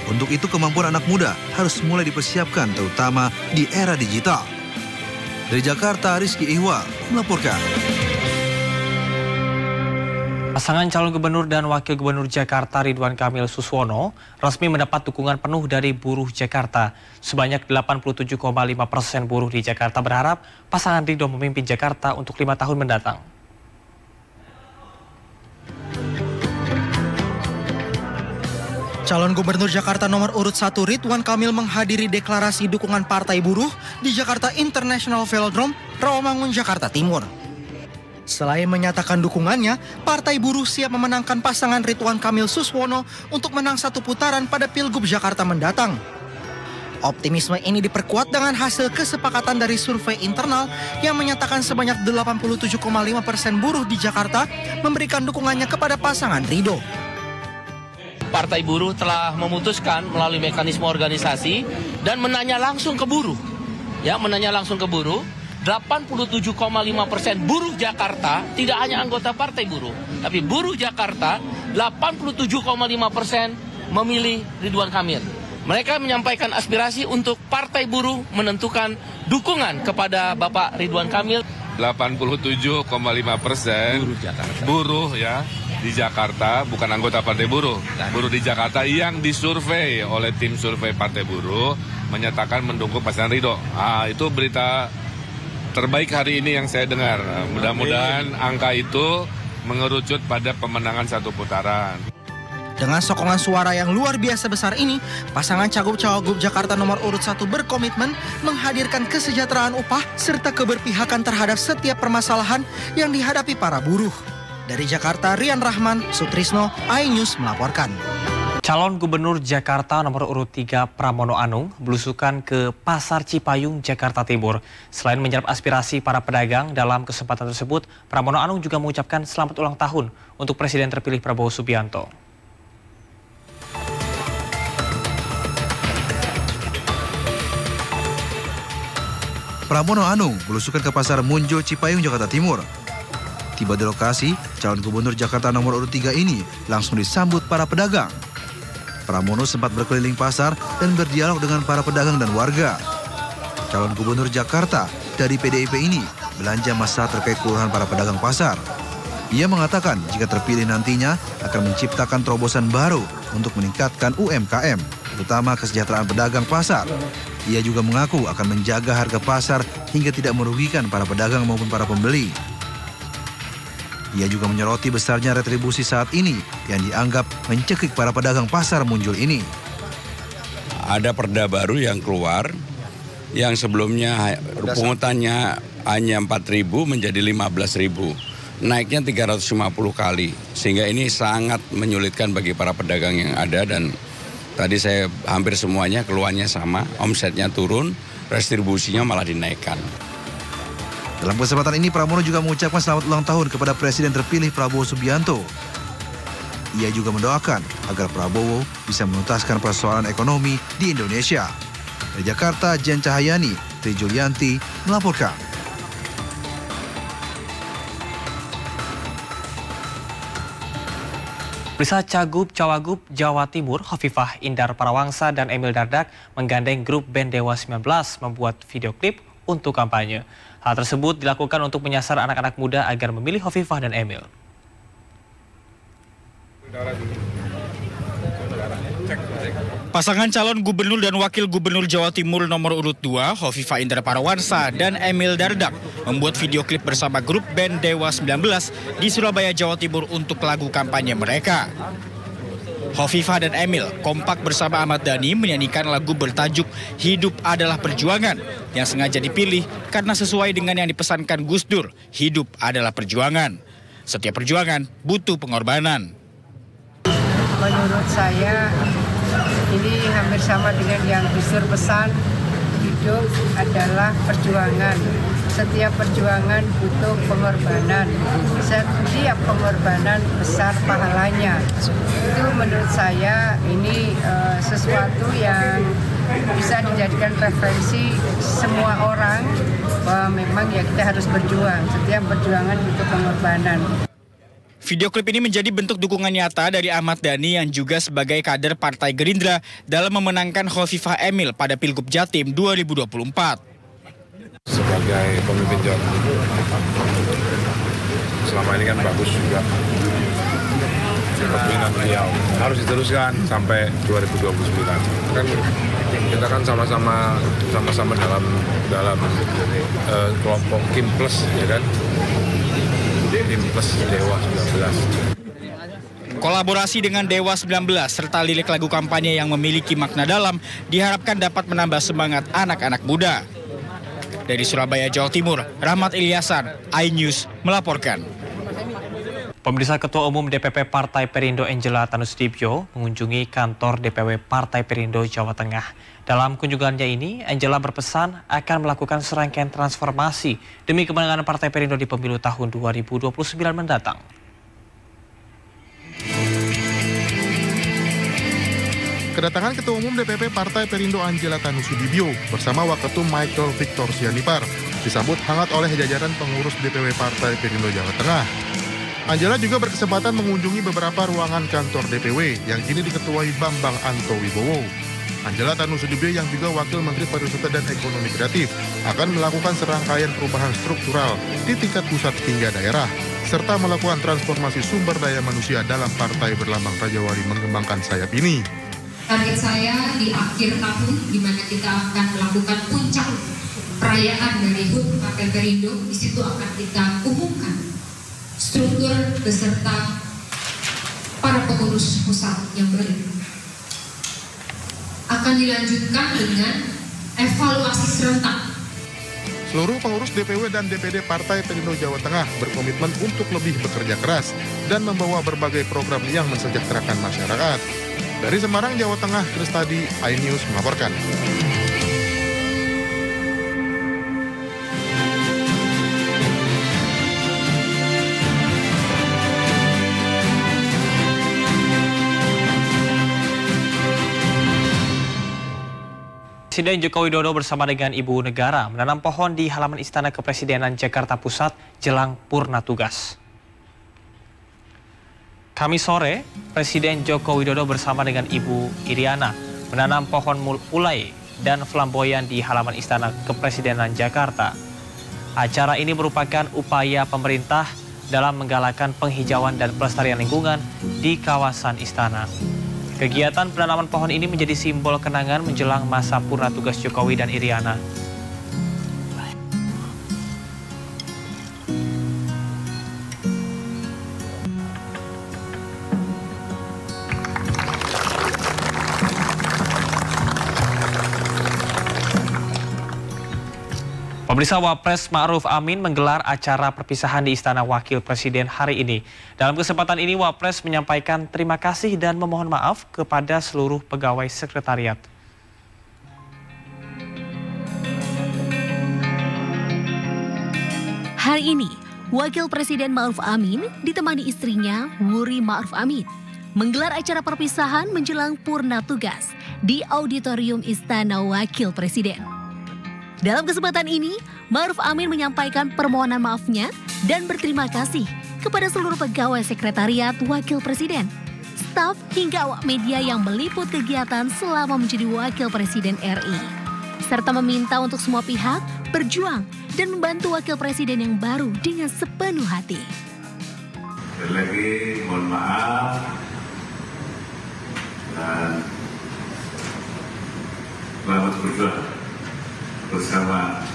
Untuk itu kemampuan anak muda harus mulai dipersiapkan terutama di era digital. Dari Jakarta, Rizky Ihwal melaporkan. Pasangan calon gubernur dan wakil gubernur Jakarta Ridwan Kamil Suswono resmi mendapat dukungan penuh dari buruh Jakarta. Sebanyak 87,5% buruh di Jakarta berharap pasangan Ridwan memimpin Jakarta untuk 5 tahun mendatang. Calon Gubernur Jakarta nomor urut 1 Ridwan Kamil menghadiri deklarasi dukungan Partai Buruh di Jakarta International Velodrome, Rawamangun, Jakarta Timur. Selain menyatakan dukungannya, Partai Buruh siap memenangkan pasangan Ridwan Kamil Suswono untuk menang 1 putaran pada Pilgub Jakarta mendatang. Optimisme ini diperkuat dengan hasil kesepakatan dari survei internal yang menyatakan sebanyak 87,5% buruh di Jakarta memberikan dukungannya kepada pasangan Ridho. Partai Buruh telah memutuskan melalui mekanisme organisasi dan menanya langsung ke buruh. Ya, menanya langsung ke buruh. 87,5% buruh Jakarta, tidak hanya anggota Partai Buruh, tapi buruh Jakarta 87,5% memilih Ridwan Kamil. Mereka menyampaikan aspirasi untuk Partai Buruh menentukan dukungan kepada Bapak Ridwan Kamil. 87,5% buruh ya di Jakarta, bukan anggota Partai Buruh. Buruh di Jakarta yang disurvei oleh tim survei Partai Buruh menyatakan mendukung pasangan Ridho. Itu berita terbaik hari ini yang saya dengar. Mudah-mudahan angka itu mengerucut pada pemenangan 1 putaran. Dengan sokongan suara yang luar biasa besar ini, pasangan Cagup-Cawagup Jakarta nomor urut 1 berkomitmen menghadirkan kesejahteraan upah serta keberpihakan terhadap setiap permasalahan yang dihadapi para buruh. Dari Jakarta, Rian Rahman, Sutrisno, iNews melaporkan. Calon Gubernur Jakarta nomor urut 3 Pramono Anung belusukan ke Pasar Cipayung, Jakarta Timur. Selain menyerap aspirasi para pedagang, dalam kesempatan tersebut, Pramono Anung juga mengucapkan selamat ulang tahun untuk Presiden terpilih Prabowo Subianto. Pramono Anung belusukan ke Pasar Munjo Cipayung, Jakarta Timur. Tiba di lokasi, calon Gubernur Jakarta nomor urut 3 ini langsung disambut para pedagang. Pramono sempat berkeliling pasar dan berdialog dengan para pedagang dan warga. Calon Gubernur Jakarta dari PDIP ini belanja massa terkait keluhan para pedagang pasar. Ia mengatakan jika terpilih nantinya akan menciptakan terobosan baru untuk meningkatkan UMKM, terutama kesejahteraan pedagang pasar. Ia juga mengaku akan menjaga harga pasar hingga tidak merugikan para pedagang maupun para pembeli. Ia juga menyoroti besarnya retribusi saat ini yang dianggap mencekik para pedagang pasar Munjul ini. Ada perda baru yang keluar yang sebelumnya pungutannya hanya 4.000 menjadi 15.000. Naiknya 350 kali. Sehingga ini sangat menyulitkan bagi para pedagang yang ada dan tadi saya hampir semuanya keluhannya sama, omsetnya turun, retribusinya malah dinaikkan. Dalam kesempatan ini, Pramono juga mengucapkan selamat ulang tahun kepada Presiden terpilih Prabowo Subianto. Ia juga mendoakan agar Prabowo bisa menuntaskan persoalan ekonomi di Indonesia. Dari Jakarta, Jen Cahayani, Tri Julianti melaporkan. Pemirsa, Cagup-Cawagup Jawa Timur, Hovifah Indar Parawangsa dan Emil Dardak menggandeng grup band Dewa 19 membuat video klip untuk kampanye. Hal tersebut dilakukan untuk menyasar anak-anak muda agar memilih Hovifah dan Emil. Pasangan calon gubernur dan wakil gubernur Jawa Timur nomor urut 2, Hovifah Indar Parawansa dan Emil Dardak membuat video klip bersama grup band Dewa 19 di Surabaya, Jawa Timur untuk lagu kampanye mereka. Hovifah dan Emil kompak bersama Ahmad Dhani menyanyikan lagu bertajuk Hidup Adalah Perjuangan yang sengaja dipilih karena sesuai dengan yang dipesankan Gus Dur, hidup adalah perjuangan. Setiap perjuangan butuh pengorbanan. Menurut saya ini hampir sama dengan yang Gus Dur pesan, hidup adalah perjuangan. Setiap perjuangan butuh pengorbanan. Setiap pengorbanan besar pahalanya. Itu menurut saya ini sesuatu yang bisa dijadikan referensi semua orang bahwa memang ya kita harus berjuang. Setiap perjuangan butuh pengorbanan. Video klip ini menjadi bentuk dukungan nyata dari Ahmad Dhani yang juga sebagai kader Partai Gerindra dalam memenangkan Khovifah Emil pada Pilgub Jatim 2024. Sebagai pemimpin Jawa Timur, selama ini kan bagus juga. Kepemimpinan beliau harus diteruskan sampai 2029. Kan kita kan sama-sama dalam kelompok Kim Plus, ya kan? Kim Plus Dewa 19. Kolaborasi dengan Dewa 19 serta lirik lagu kampanye yang memiliki makna dalam diharapkan dapat menambah semangat anak-anak muda. Dari Surabaya, Jawa Timur, Rahmat Ilyasan, iNews melaporkan. Pemirsa, Ketua Umum DPP Partai Perindo Angela Tanusudibyo mengunjungi kantor DPW Partai Perindo Jawa Tengah. Dalam kunjungannya ini, Angela berpesan akan melakukan serangkaian transformasi demi kemenangan Partai Perindo di pemilu tahun 2029 mendatang. Kedatangan Ketua Umum DPP Partai Perindo Angela Tanusudibyo bersama Waketum Michael Victor Sianipar disambut hangat oleh jajaran pengurus DPW Partai Perindo Jawa Tengah. Angela juga berkesempatan mengunjungi beberapa ruangan kantor DPW yang kini diketuai Bambang Anto Wibowo. Angela Tanusudibyo yang juga Wakil Menteri Pariwisata dan Ekonomi Kreatif akan melakukan serangkaian perubahan struktural di tingkat pusat hingga daerah, serta melakukan transformasi sumber daya manusia dalam partai berlambang Rajawali mengembangkan sayap ini. Target saya di akhir tahun, di mana kita akan melakukan puncak perayaan dari HUT Partai Perindo, di situ akan kita umumkan struktur beserta para pengurus pusat yang baru. Akan dilanjutkan dengan evaluasi serentak. Seluruh pengurus DPW dan DPD Partai Perindo Jawa Tengah berkomitmen untuk lebih bekerja keras dan membawa berbagai program yang mensejahterakan masyarakat. Dari Semarang, Jawa Tengah, Kristadi, iNews melaporkan. Presiden Joko Widodo bersama dengan Ibu Negara menanam pohon di halaman Istana Kepresidenan Jakarta Pusat jelang purna tugas. Kamis sore, Presiden Joko Widodo bersama dengan Ibu Iriana menanam pohon mulai dan flamboyan di halaman Istana Kepresidenan Jakarta. Acara ini merupakan upaya pemerintah dalam menggalakkan penghijauan dan pelestarian lingkungan di kawasan istana. Kegiatan penanaman pohon ini menjadi simbol kenangan menjelang masa purna tugas Jokowi dan Iriana. Pemirsa, Wapres Ma'ruf Amin menggelar acara perpisahan di Istana Wakil Presiden hari ini. Dalam kesempatan ini, Wapres menyampaikan terima kasih dan memohon maaf kepada seluruh pegawai sekretariat. Hari ini, Wakil Presiden Ma'ruf Amin ditemani istrinya Wuri Ma'ruf Amin menggelar acara perpisahan menjelang purna tugas di Auditorium Istana Wakil Presiden. Dalam kesempatan ini, Ma'ruf Amin menyampaikan permohonan maafnya dan berterima kasih kepada seluruh pegawai sekretariat Wakil Presiden, staf hingga awak media yang meliput kegiatan selama menjadi Wakil Presiden RI, serta meminta untuk semua pihak berjuang dan membantu Wakil Presiden yang baru dengan sepenuh hati. Sekali lagi mohon maaf dan selamat berjuang bersama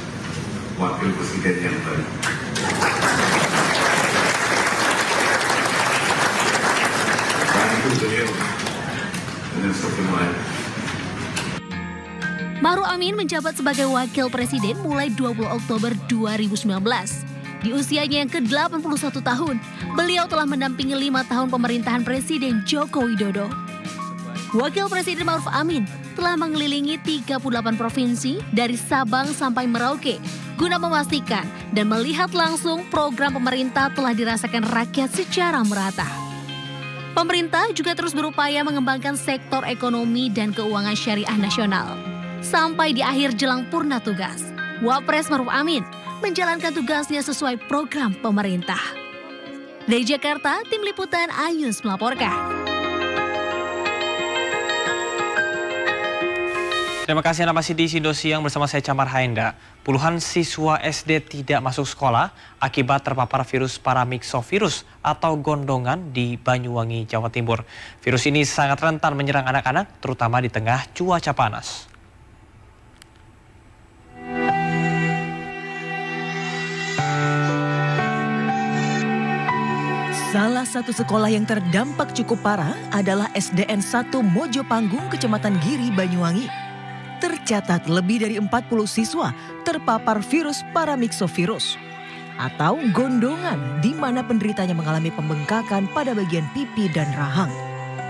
Wakil Presiden yang baru. Bantu beliau dengan sepenuh hati. Ma'ruf Amin menjabat sebagai Wakil Presiden mulai 20 Oktober 2019. Di usianya yang ke-81 tahun, beliau telah mendampingi 5 tahun pemerintahan Presiden Joko Widodo. Wakil Presiden Ma'ruf Amin telah mengelilingi 38 provinsi dari Sabang sampai Merauke guna memastikan dan melihat langsung program pemerintah telah dirasakan rakyat secara merata. Pemerintah juga terus berupaya mengembangkan sektor ekonomi dan keuangan syariah nasional. Sampai di akhir jelang purna tugas, Wapres Ma'ruf Amin menjalankan tugasnya sesuai program pemerintah. Dari Jakarta, Tim Liputan Ayus melaporkan. Terima kasih Anda masih di Indosiang bersama saya Camar Haenda. Puluhan siswa SD tidak masuk sekolah akibat terpapar virus paramyxovirus atau gondongan di Banyuwangi, Jawa Timur. Virus ini sangat rentan menyerang anak-anak, terutama di tengah cuaca panas. Salah satu sekolah yang terdampak cukup parah adalah SDN 1 Mojopanggung, Kecamatan Giri, Banyuwangi. Tercatat lebih dari 40 siswa terpapar virus paramyxovirus atau gondongan, di mana penderitanya mengalami pembengkakan pada bagian pipi dan rahang.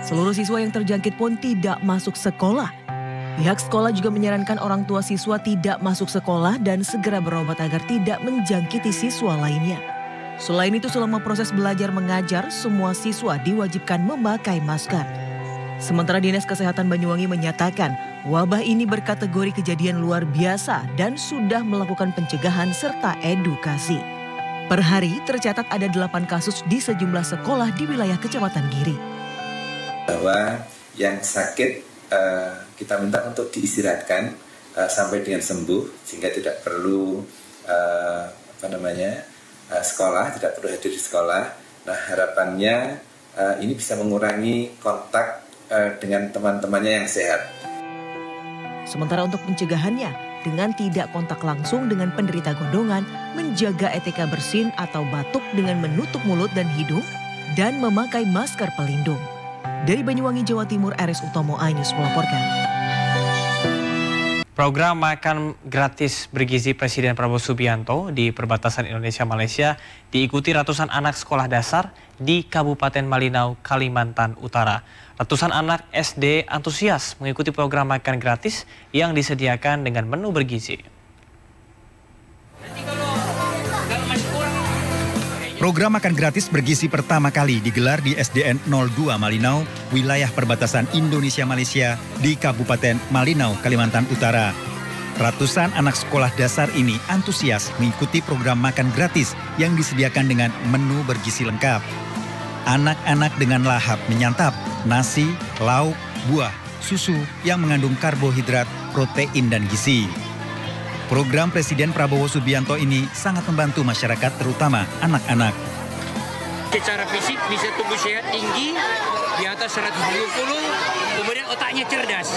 Seluruh siswa yang terjangkit pun tidak masuk sekolah. Pihak sekolah juga menyarankan orang tua siswa tidak masuk sekolah dan segera berobat agar tidak menjangkiti siswa lainnya. Selain itu, selama proses belajar mengajar, semua siswa diwajibkan memakai masker. Sementara Dinas Kesehatan Banyuwangi menyatakan wabah ini berkategori kejadian luar biasa dan sudah melakukan pencegahan serta edukasi. Per hari tercatat ada 8 kasus di sejumlah sekolah di wilayah Kecamatan Giri. Bahwa yang sakit kita minta untuk diistirahatkan sampai dengan sembuh, sehingga tidak perlu sekolah, tidak perlu hadir di sekolah. Nah, harapannya ini bisa mengurangi kontak dengan teman-temannya yang sehat. Sementara untuk pencegahannya, dengan tidak kontak langsung dengan penderita gondongan, menjaga etika bersin atau batuk dengan menutup mulut dan hidung, dan memakai masker pelindung. Dari Banyuwangi, Jawa Timur, RS Utomo, iNews melaporkan. Program makan gratis bergizi Presiden Prabowo Subianto di perbatasan Indonesia-Malaysia diikuti ratusan anak sekolah dasar di Kabupaten Malinau, Kalimantan Utara. Ratusan anak SD antusias mengikuti program makan gratis yang disediakan dengan menu bergizi. Program makan gratis bergizi pertama kali digelar di SDN 02 Malinau, wilayah perbatasan Indonesia-Malaysia di Kabupaten Malinau, Kalimantan Utara. Ratusan anak sekolah dasar ini antusias mengikuti program makan gratis yang disediakan dengan menu bergizi lengkap. Anak-anak dengan lahap menyantap nasi, lauk, buah, susu yang mengandung karbohidrat, protein, dan gizi. Program Presiden Prabowo Subianto ini sangat membantu masyarakat, terutama anak-anak. Secara fisik bisa tumbuh sehat tinggi di atas 120, kemudian otaknya cerdas.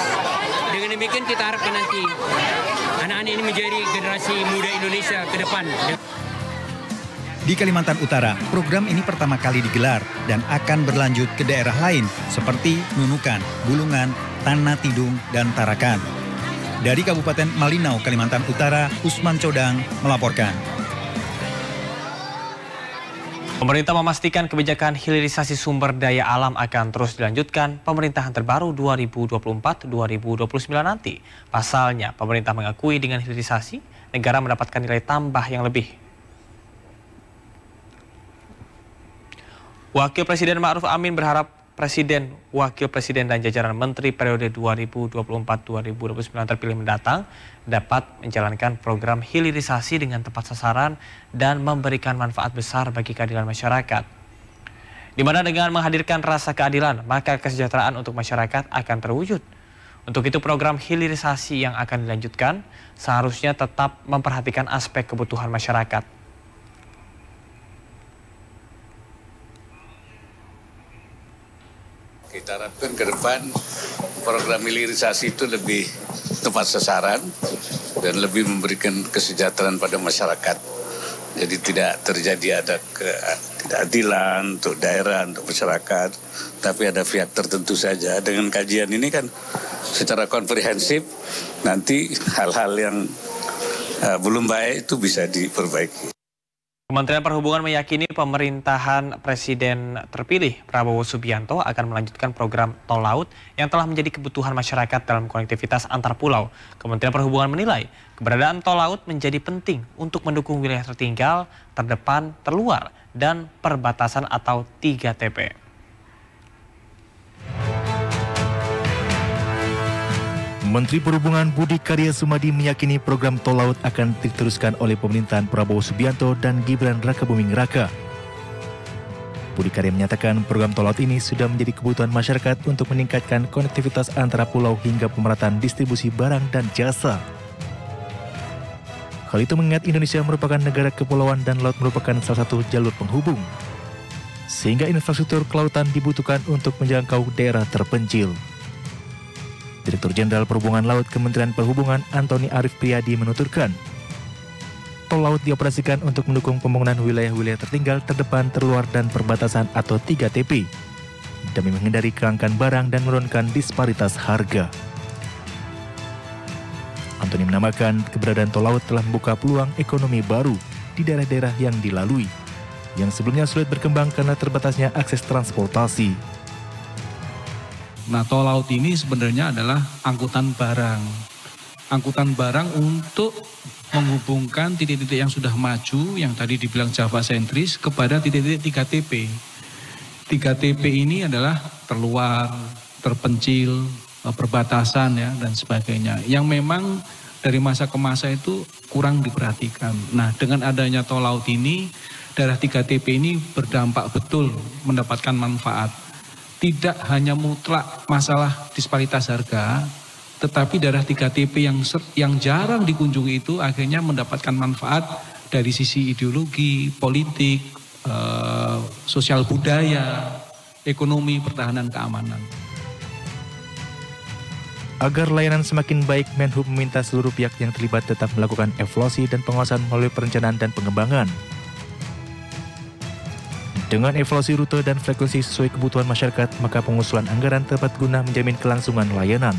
Dengan demikian kita harapkan nanti anak-anak ini menjadi generasi muda Indonesia ke depan. Di Kalimantan Utara, program ini pertama kali digelar dan akan berlanjut ke daerah lain seperti Nunukan, Bulungan, Tanah Tidung, dan Tarakan. Dari Kabupaten Malinau, Kalimantan Utara, Usman Codang melaporkan. Pemerintah memastikan kebijakan hilirisasi sumber daya alam akan terus dilanjutkan pemerintahan terbaru 2024-2029 nanti. Pasalnya, pemerintah mengakui dengan hilirisasi, negara mendapatkan nilai tambah yang lebih. Wakil Presiden Ma'ruf Amin berharap Presiden, Wakil Presiden, dan jajaran Menteri periode 2024-2029 terpilih mendatang dapat menjalankan program hilirisasi dengan tepat sasaran dan memberikan manfaat besar bagi keadilan masyarakat. Di mana dengan menghadirkan rasa keadilan, maka kesejahteraan untuk masyarakat akan terwujud. Untuk itu program hilirisasi yang akan dilanjutkan seharusnya tetap memperhatikan aspek kebutuhan masyarakat. Kita harapkan ke depan program hilirisasi itu lebih tepat sasaran dan lebih memberikan kesejahteraan pada masyarakat. Jadi tidak terjadi ada ketidakadilan untuk daerah, untuk masyarakat, tapi ada pihak tertentu saja. Dengan kajian ini kan secara komprehensif nanti hal-hal yang belum baik itu bisa diperbaiki. Kementerian Perhubungan meyakini pemerintahan Presiden terpilih Prabowo Subianto akan melanjutkan program tol laut yang telah menjadi kebutuhan masyarakat dalam konektivitas antar pulau. Kementerian Perhubungan menilai keberadaan tol laut menjadi penting untuk mendukung wilayah tertinggal, terdepan, terluar, dan perbatasan atau 3TP. Menteri Perhubungan Budi Karya Sumadi meyakini program tol laut akan diteruskan oleh pemerintahan Prabowo Subianto dan Gibran Rakabuming Raka. Budi Karya menyatakan program tol laut ini sudah menjadi kebutuhan masyarakat untuk meningkatkan konektivitas antara pulau hingga pemerataan distribusi barang dan jasa. Hal itu mengingat Indonesia merupakan negara kepulauan dan laut merupakan salah satu jalur penghubung, sehingga infrastruktur kelautan dibutuhkan untuk menjangkau daerah terpencil. Direktur Jenderal Perhubungan Laut Kementerian Perhubungan Antoni Arif Priyadi menuturkan, tol laut dioperasikan untuk mendukung pembangunan wilayah-wilayah tertinggal, terdepan, terluar, dan perbatasan atau 3TP demi menghindari kelangkaan barang dan menurunkan disparitas harga. Antoni menambahkan, keberadaan tol laut telah membuka peluang ekonomi baru di daerah-daerah yang dilalui, yang sebelumnya sulit berkembang karena terbatasnya akses transportasi. Nah, tol laut ini sebenarnya adalah angkutan barang. Angkutan barang untuk menghubungkan titik-titik yang sudah maju, yang tadi dibilang Java sentris, kepada titik-titik 3TP. 3TP ini adalah terluar, terpencil, perbatasan ya, dan sebagainya. Yang memang dari masa ke masa itu kurang diperhatikan. Nah, dengan adanya tol laut ini, daerah 3TP ini berdampak betul mendapatkan manfaat. Tidak hanya mutlak masalah disparitas harga, tetapi daerah 3TP yang jarang dikunjungi itu akhirnya mendapatkan manfaat dari sisi ideologi, politik, sosial budaya, ekonomi, pertahanan, keamanan. Agar layanan semakin baik, Menhub meminta seluruh pihak yang terlibat tetap melakukan evaluasi dan pengawasan melalui perencanaan dan pengembangan. Dengan evaluasi rute dan frekuensi sesuai kebutuhan masyarakat, maka pengusulan anggaran tepat guna menjamin kelangsungan layanan.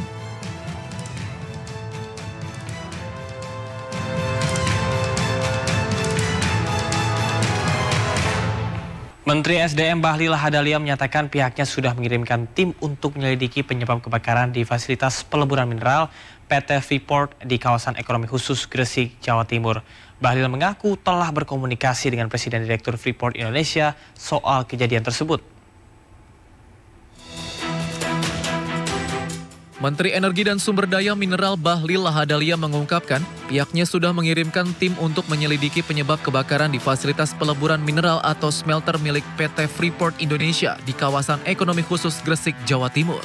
Menteri SDM Bahlil Lahadalia menyatakan pihaknya sudah mengirimkan tim untuk menyelidiki penyebab kebakaran di fasilitas peleburan mineral PT Freeport di kawasan ekonomi khusus Gresik, Jawa Timur. Bahlil mengaku telah berkomunikasi dengan Presiden Direktur Freeport Indonesia soal kejadian tersebut. Menteri Energi dan Sumber Daya Mineral Bahlil Lahadalia mengungkapkan pihaknya sudah mengirimkan tim untuk menyelidiki penyebab kebakaran di fasilitas peleburan mineral atau smelter milik PT Freeport Indonesia di kawasan ekonomi khusus Gresik, Jawa Timur.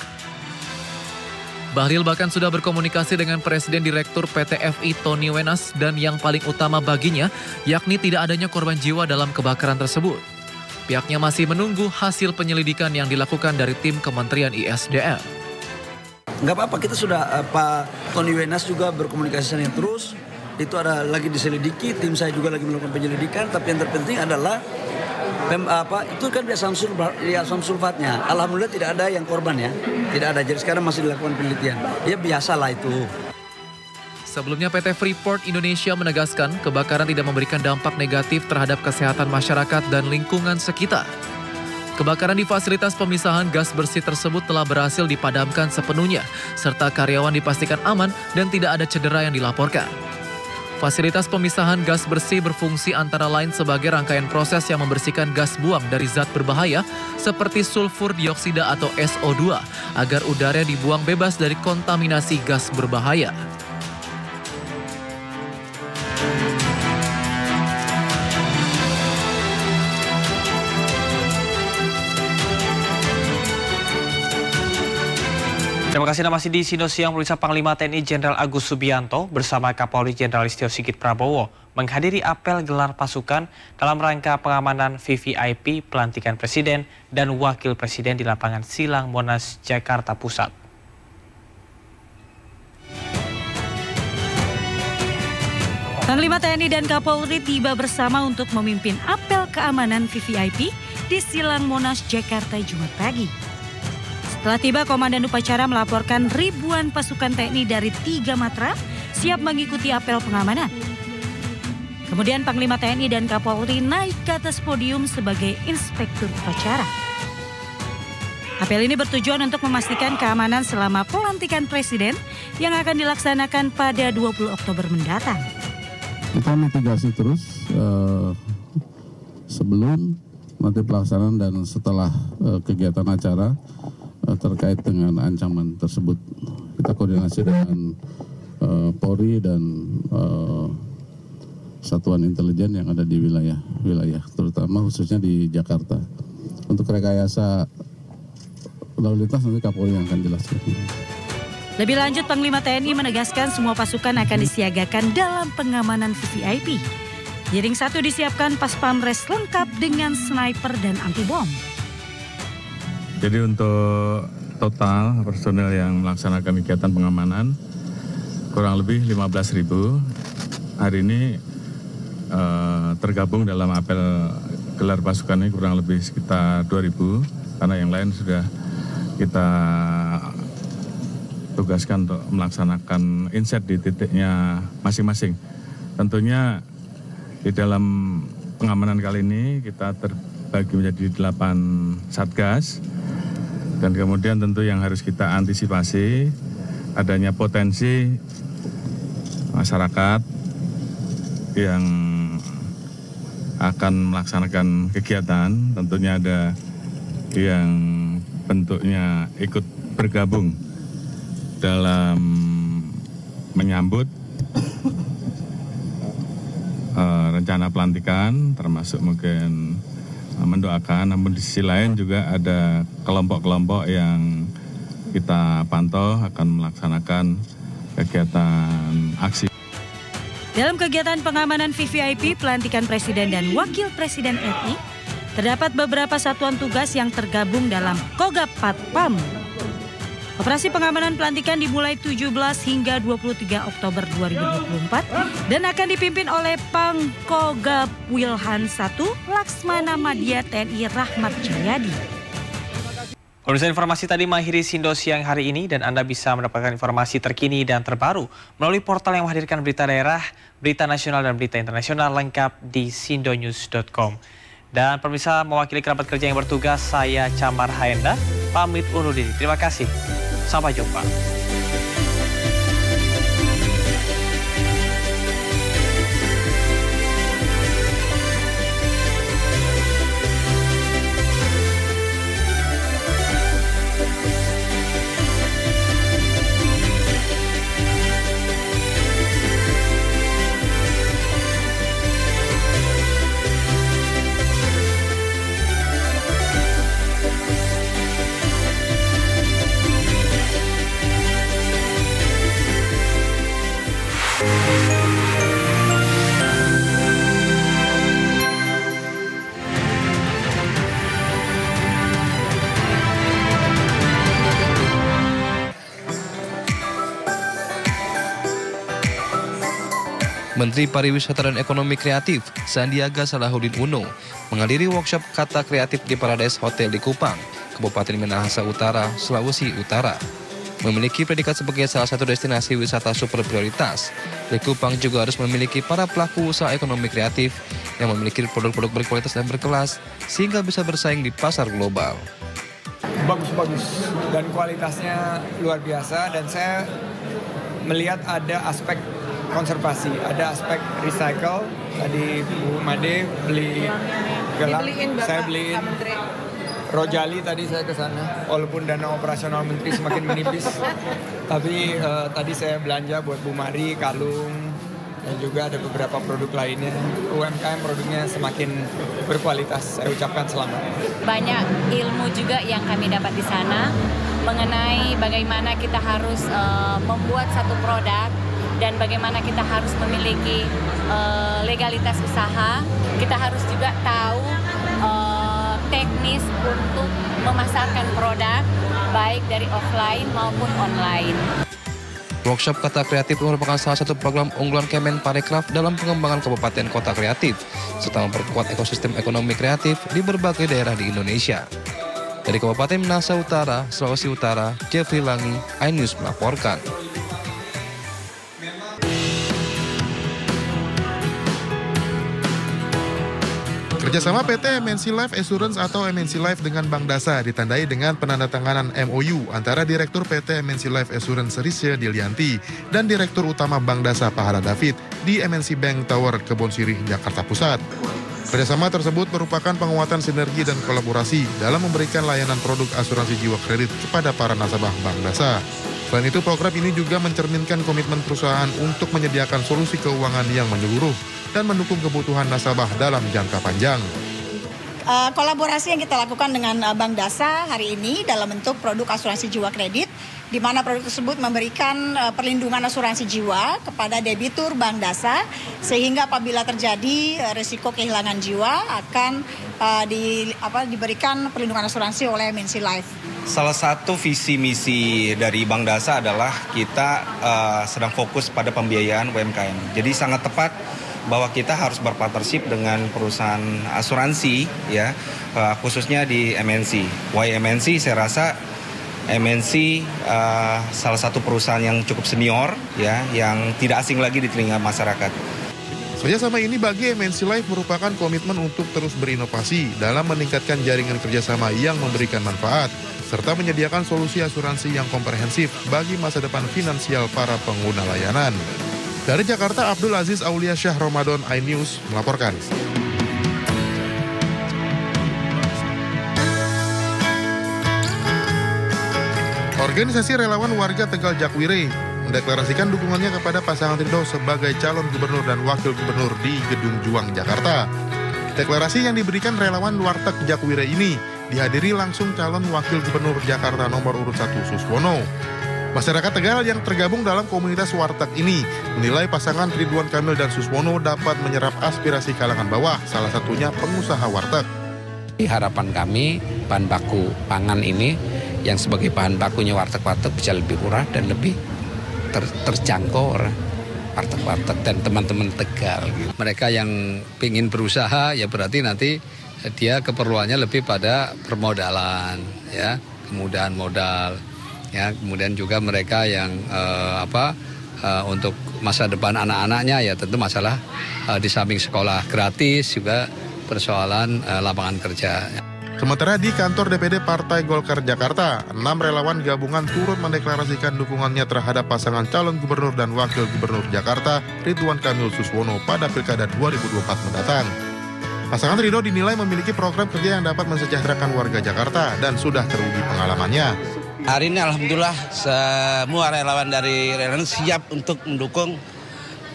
Bahlil bahkan sudah berkomunikasi dengan Presiden Direktur PT FI Tony Wenas dan yang paling utama baginya yakni tidak adanya korban jiwa dalam kebakaran tersebut. Pihaknya masih menunggu hasil penyelidikan yang dilakukan dari tim Kementerian ISDM. Nggak apa-apa, kita sudah Pak Tony Wenas juga berkomunikasi dengan terus. Itu ada lagi diselidiki, tim saya juga lagi melakukan penyelidikan. Tapi yang terpenting adalah itu kan asam sulfatnya. Alhamdulillah tidak ada yang korban ya, tidak ada. Jadi sekarang masih dilakukan penelitian. Ya biasalah itu. Sebelumnya PT Freeport Indonesia menegaskan kebakaran tidak memberikan dampak negatif terhadap kesehatan masyarakat dan lingkungan sekitar. Kebakaran di fasilitas pemisahan gas bersih tersebut telah berhasil dipadamkan sepenuhnya, serta karyawan dipastikan aman dan tidak ada cedera yang dilaporkan. Fasilitas pemisahan gas bersih berfungsi antara lain sebagai rangkaian proses yang membersihkan gas buang dari zat berbahaya seperti sulfur dioksida atau SO2 agar udara dibuang bebas dari kontaminasi gas berbahaya. Terima kasih, masih di Sindo Siang. Pemirsa, Panglima TNI Jenderal Agus Subianto bersama Kapolri Jenderal Listio Sigit Prabowo menghadiri apel gelar pasukan dalam rangka pengamanan VVIP pelantikan Presiden dan Wakil Presiden di lapangan Silang Monas, Jakarta Pusat. Panglima TNI dan Kapolri tiba bersama untuk memimpin apel keamanan VVIP di Silang Monas, Jakarta Jumat pagi. Setelah tiba, Komandan Upacara melaporkan ribuan pasukan TNI dari 3 matra siap mengikuti apel pengamanan. Kemudian Panglima TNI dan Kapolri naik ke atas podium sebagai inspektur upacara. Apel ini bertujuan untuk memastikan keamanan selama pelantikan Presiden yang akan dilaksanakan pada 20 Oktober mendatang. Kita mitigasi terus sebelum nanti pelaksanaan dan setelah kegiatan acara terkait dengan ancaman tersebut. Kita koordinasi dengan Polri dan satuan intelijen yang ada di wilayah terutama khususnya di Jakarta. Untuk rekayasa lalu lintas nanti Kapolri yang akan jelaskan. Lebih lanjut, Panglima TNI menegaskan semua pasukan akan disiagakan dalam pengamanan VVIP. Di ring 1 disiapkan pas pamres lengkap dengan sniper dan anti bom. Jadi untuk total personel yang melaksanakan kegiatan pengamanan kurang lebih 15.000. Hari ini tergabung dalam apel gelar pasukan ini kurang lebih sekitar 2.000 karena yang lain sudah kita tugaskan untuk melaksanakan inset di titiknya masing-masing. Tentunya di dalam pengamanan kali ini kita terbagi menjadi 8 satgas dan kemudian tentu yang harus kita antisipasi adanya potensi masyarakat yang akan melaksanakan kegiatan, tentunya ada yang bentuknya ikut bergabung dalam menyambut rencana pelantikan, termasuk mungkin mendoakan, namun di sisi lain juga ada kelompok-kelompok yang kita pantau akan melaksanakan kegiatan aksi. Dalam kegiatan pengamanan VVIP, pelantikan Presiden dan Wakil Presiden RI, terdapat beberapa satuan tugas yang tergabung dalam Kogab Patpam. Operasi pengamanan pelantikan dimulai 17 hingga 23 Oktober 2024 dan akan dipimpin oleh Pangkogab Wilhan 1 Laksmana Madya TNI Rahmat Jayadi. Pemirsa, informasi tadi mengakhiri Sindo siang hari ini dan Anda bisa mendapatkan informasi terkini dan terbaru melalui portal yang menghadirkan berita daerah, berita nasional dan berita internasional lengkap di sindonews.com. Dan pemirsa, mewakili kerabat kerja yang bertugas, saya Camar Haenda, pamit undur diri. Terima kasih. Sampai jumpa. Menteri Pariwisata dan Ekonomi Kreatif Sandiaga Salahuddin Uno menghadiri workshop kata kreatif di Paradise Hotel di Kupang, Kabupaten Minahasa Utara, Sulawesi Utara. Memiliki predikat sebagai salah satu destinasi wisata super prioritas, di Kupang juga harus memiliki para pelaku usaha ekonomi kreatif yang memiliki produk-produk berkualitas dan berkelas sehingga bisa bersaing di pasar global. Bagus-bagus dan kualitasnya luar biasa, dan saya melihat ada aspek konservasi, ada aspek recycle. Tadi Bu Made beli gelang, saya beliin Rojali tadi saya ke sana. Walaupun dana operasional Menteri semakin menipis, tapi tadi saya belanja buat Bu Mari kalung dan juga ada beberapa produk lainnya. UMKM produknya semakin berkualitas. Saya ucapkan selamat. Banyak ilmu juga yang kami dapat di sana mengenai bagaimana kita harus membuat satu produk dan bagaimana kita harus memiliki legalitas usaha. Kita harus juga tahu teknis untuk memasarkan produk baik dari offline maupun online. Workshop Kata Kreatif merupakan salah satu program unggulan Kemenparekraf dalam pengembangan kabupaten kota kreatif serta memperkuat ekosistem ekonomi kreatif di berbagai daerah di Indonesia. Dari Kabupaten Minahasa Utara, Sulawesi Utara, Jeffrey Langi, iNews melaporkan. Kerjasama PT MNC Life Assurance atau MNC Life dengan Bank Dasa ditandai dengan penandatanganan MOU antara Direktur PT MNC Life Assurance Risya Dilianti dan Direktur Utama Bank Dasa Pahala David di MNC Bank Tower Kebon Sirih, Jakarta Pusat. Kerjasama tersebut merupakan penguatan sinergi dan kolaborasi dalam memberikan layanan produk asuransi jiwa kredit kepada para nasabah Bank Dasa. Selain itu, program ini juga mencerminkan komitmen perusahaan untuk menyediakan solusi keuangan yang menyeluruh dan mendukung kebutuhan nasabah dalam jangka panjang. kolaborasi yang kita lakukan dengan Bank Dasa hari ini dalam bentuk produk asuransi jiwa kredit, di mana produk tersebut memberikan perlindungan asuransi jiwa kepada debitur Bank Dasa, sehingga apabila terjadi risiko kehilangan jiwa akan diberikan perlindungan asuransi oleh MNC Life. Salah satu visi misi dari Bank Dasa adalah kita sedang fokus pada pembiayaan UMKM. Jadi sangat tepat bahwa kita harus berpartnership dengan perusahaan asuransi, ya, khususnya di MNC. Why MNC? Saya rasa MNC salah satu perusahaan yang cukup senior, ya, yang tidak asing lagi di telinga masyarakat. Kerjasama ini bagi MNC Life merupakan komitmen untuk terus berinovasi dalam meningkatkan jaringan kerjasama yang memberikan manfaat, serta menyediakan solusi asuransi yang komprehensif bagi masa depan finansial para pengguna layanan. Dari Jakarta, Abdul Aziz Aulia Syah Ramadan, iNews melaporkan. Organisasi Relawan Warga Tegal Jakwire mendeklarasikan dukungannya kepada pasangan Ridho sebagai calon gubernur dan wakil gubernur di Gedung Juang, Jakarta. Deklarasi yang diberikan relawan Warteg Jakwire ini dihadiri langsung calon wakil gubernur Jakarta nomor urut 1 Suswono. Masyarakat Tegal yang tergabung dalam komunitas Warteg ini menilai pasangan Ridwan Kamil dan Suswono dapat menyerap aspirasi kalangan bawah, salah satunya pengusaha warteg. Harapan kami bahan baku pangan ini yang sebagai bahan bakunya warteg-warteg bisa lebih murah dan lebih terjangkau oleh warteg-warteg dan teman-teman Tegal. Mereka yang ingin berusaha ya berarti nanti dia keperluannya lebih pada permodalan, ya, kemudahan modal. Ya, kemudian juga mereka yang untuk masa depan anak-anaknya ya tentu masalah di samping sekolah gratis juga persoalan lapangan kerja. Sementara di kantor DPD Partai Golkar Jakarta, 6 relawan gabungan turut mendeklarasikan dukungannya terhadap pasangan calon gubernur dan wakil gubernur Jakarta Ridwan Kamil Suswono pada Pilkada 2024 mendatang. Pasangan Ridho dinilai memiliki program kerja yang dapat mensejahterakan warga Jakarta dan sudah teruji pengalamannya. Hari ini alhamdulillah semua relawan dari relawan siap untuk mendukung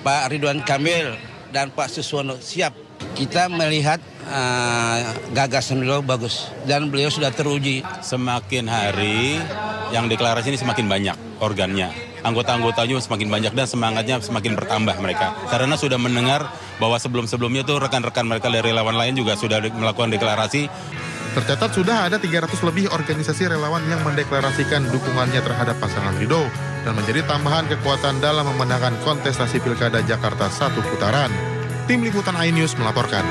Pak Ridwan Kamil dan Pak Suswono, siap. Kita melihat gagasan beliau bagus dan beliau sudah teruji. Semakin hari yang deklarasi ini semakin banyak organnya. Anggota-anggotanya semakin banyak dan semangatnya semakin bertambah mereka. Karena sudah mendengar bahwa sebelum-sebelumnya itu rekan-rekan mereka dari relawan lain juga sudah melakukan deklarasi. Tercatat sudah ada 300 lebih organisasi relawan yang mendeklarasikan dukungannya terhadap pasangan Ridho dan menjadi tambahan kekuatan dalam memenangkan kontestasi Pilkada Jakarta 1 putaran. Tim Liputan iNews melaporkan.